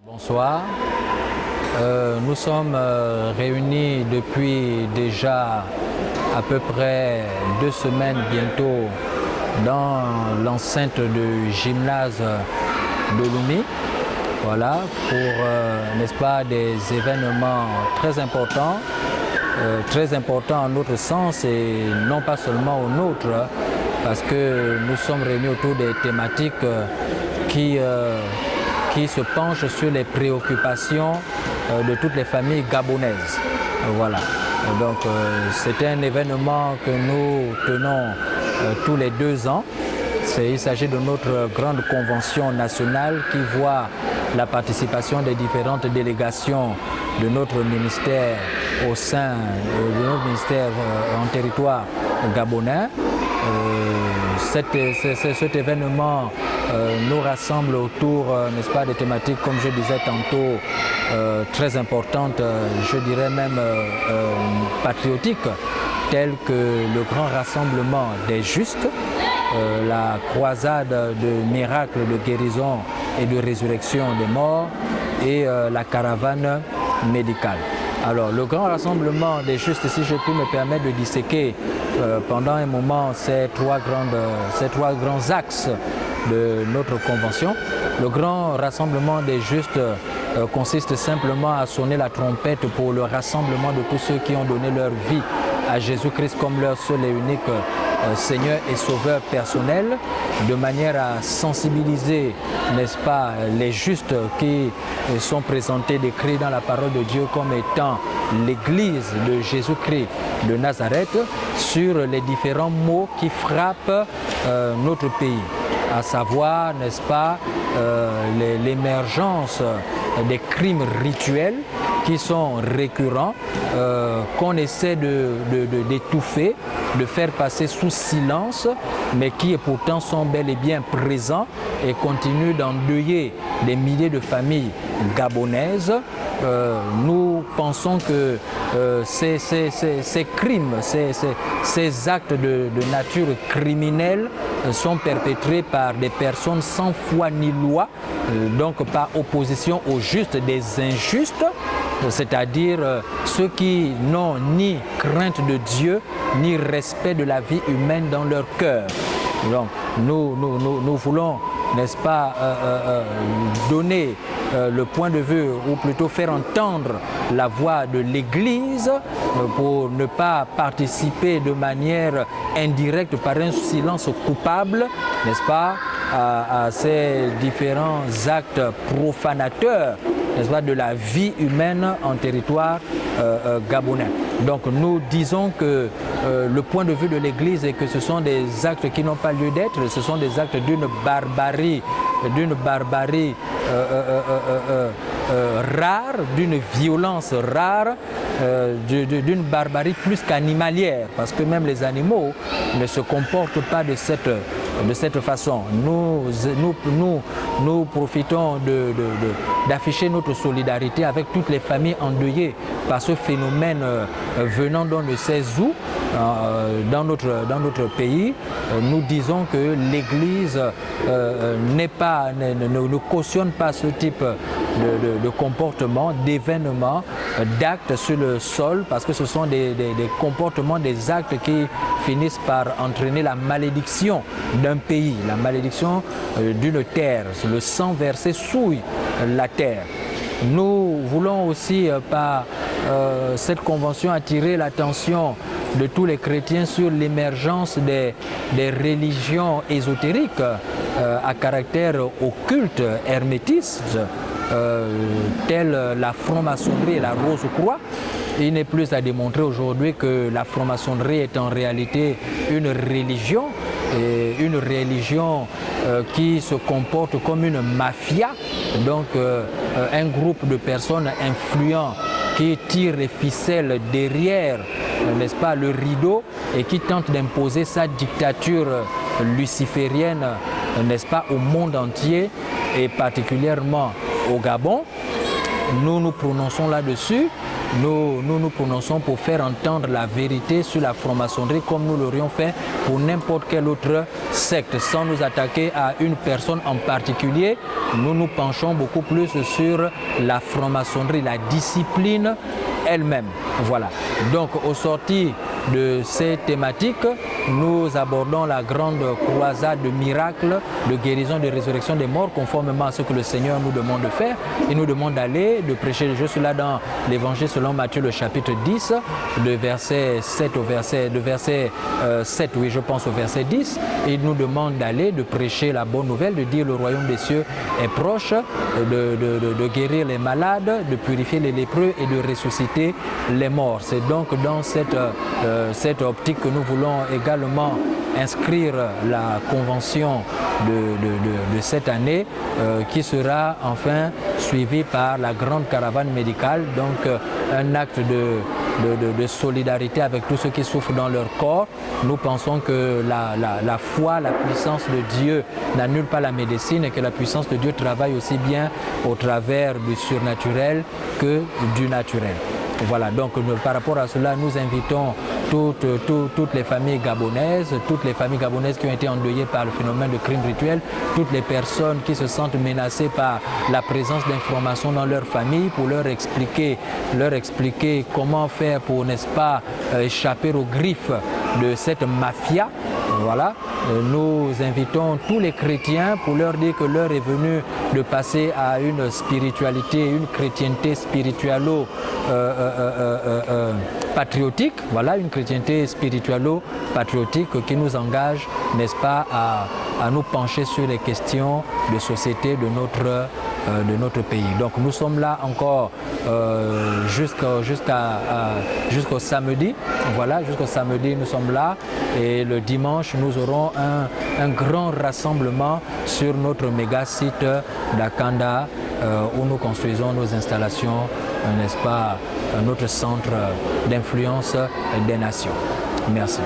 Bonsoir. Nous sommes réunis depuis déjà à peu près 2 semaines bientôt dans l'enceinte du gymnase de Lomé. Voilà, pour, n'est-ce pas, des événements très importants en notre sens et non pas seulement au nôtre, parce que nous sommes réunis autour des thématiques qui se penchent sur les préoccupations de toutes les familles gabonaises. Voilà. Donc c'est un événement que nous tenons tous les 2 ans. Il s'agit de notre grande convention nationale qui voit la participation des différentes délégations de notre ministère au sein de notre ministère en territoire gabonais. Cet événement nous rassemble autour, n'est-ce pas, des thématiques, comme je disais tantôt, très importantes, je dirais même patriotiques, telles que le grand rassemblement des justes, la croisade de miracles de guérison et de résurrection des morts et la caravane médicale. Alors, le grand rassemblement des justes, si je puis me permettre de disséquer pendant un moment ces trois grands axes de notre convention. Le grand rassemblement des justes consiste simplement à sonner la trompette pour le rassemblement de tous ceux qui ont donné leur vie à Jésus-Christ comme leur seul et unique Seigneur et Sauveur personnel, de manière à sensibiliser, n'est-ce pas, les justes qui sont présentés, décrits dans la parole de Dieu comme étant l'Église de Jésus-Christ de Nazareth, sur les différents maux qui frappent notre pays, à savoir, n'est-ce pas, l'émergence des crimes rituels qui sont récurrents, qu'on essaie d'étouffer, de faire passer sous silence, mais qui pourtant sont bel et bien présents et continuent d'endeuiller des milliers de familles gabonaises. Nous pensons que ces crimes, ces actes de nature criminelle sont perpétrés par des personnes sans foi ni loi, donc par opposition aux justes des injustes, c'est-à-dire ceux qui n'ont ni crainte de Dieu, ni respect de la vie humaine dans leur cœur. Donc, nous voulons, n'est-ce pas, donner le point de vue, ou plutôt faire entendre la voix de l'Église pour ne pas participer de manière indirecte par un silence coupable, n'est-ce pas, à ces différents actes profanateurs, n'est-ce pas, de la vie humaine en territoire gabonais. Donc nous disons que le point de vue de l'Église est que ce sont des actes qui n'ont pas lieu d'être, ce sont des actes d'une barbarie rare, d'une violence rare, d'une barbarie plus qu'animalière, parce que même les animaux ne se comportent pas de cette façon. Nous profitons d'afficher notre solidarité avec toutes les familles endeuillées par ce phénomène venant d'on ne sait où dans notre pays. Nous disons que l'Église ne cautionne pas ce type de comportement, d'événements, d'actes sur le sol, parce que ce sont des comportements, des actes qui finissent par entraîner la malédiction d'un pays, la malédiction d'une terre. Le sang versé souille la terre. Nous voulons aussi, par cette convention, attirer l'attention de tous les chrétiens sur l'émergence des religions ésotériques à caractère occulte, hermétiste, telles la franc-maçonnerie et la Rose-Croix. Il n'est plus à démontrer aujourd'hui que la franc-maçonnerie est en réalité une religion, et une religion qui se comporte comme une mafia, donc un groupe de personnes influents qui tirent les ficelles derrière, n'est-ce pas, le rideau, et qui tentent d'imposer sa dictature luciférienne, n'est-ce pas, au monde entier et particulièrement au Gabon. Nous nous prononçons là-dessus nous prononçons pour faire entendre la vérité sur la franc-maçonnerie comme nous l'aurions fait pour n'importe quelle autre secte, sans nous attaquer à une personne en particulier. Nous nous penchons beaucoup plus sur la franc-maçonnerie, la discipline elle-même. Voilà. Donc, au sorti de ces thématiques, nous abordons la grande croisade de miracles, de guérison, de résurrection des morts, conformément à ce que le Seigneur nous demande de faire. Il nous demande d'aller, de prêcher. Je suis là dans l'évangile selon Matthieu, le chapitre 10, de verset 7 au verset, de verset 7, oui, je pense au verset 10. Il nous demande d'aller, de prêcher la bonne nouvelle, de dire le royaume des cieux est proche, de guérir les malades, de purifier les lépreux et de ressusciter les morts. C'est donc dans cette optique que nous voulons également inscrire la convention de cette année qui sera enfin suivie par la grande caravane médicale, donc un acte de solidarité avec tous ceux qui souffrent dans leur corps. Nous pensons que la foi, la puissance de Dieu n'annule pas la médecine et que la puissance de Dieu travaille aussi bien au travers du surnaturel que du naturel. Voilà, donc par rapport à cela, nous invitons toutes les familles gabonaises qui ont été endeuillées par le phénomène de crime rituel, toutes les personnes qui se sentent menacées par la présence d'informations dans leur famille, pour leur expliquer comment faire pour, n'est-ce pas, échapper aux griffes de cette mafia. Voilà, nous invitons tous les chrétiens pour leur dire que l'heure est venue de passer à une spiritualité, une chrétienté spiritualo-patriotique. Voilà, une chrétienté spiritualo-patriotique qui nous engage, n'est-ce pas, à nous pencher sur les questions de société de notre pays. Donc nous sommes là encore jusqu'au samedi. Voilà, jusqu'au samedi nous sommes là et le dimanche nous aurons un grand rassemblement sur notre méga site d'Akanda où nous construisons nos installations, n'est-ce pas, notre centre d'influence des nations. Merci.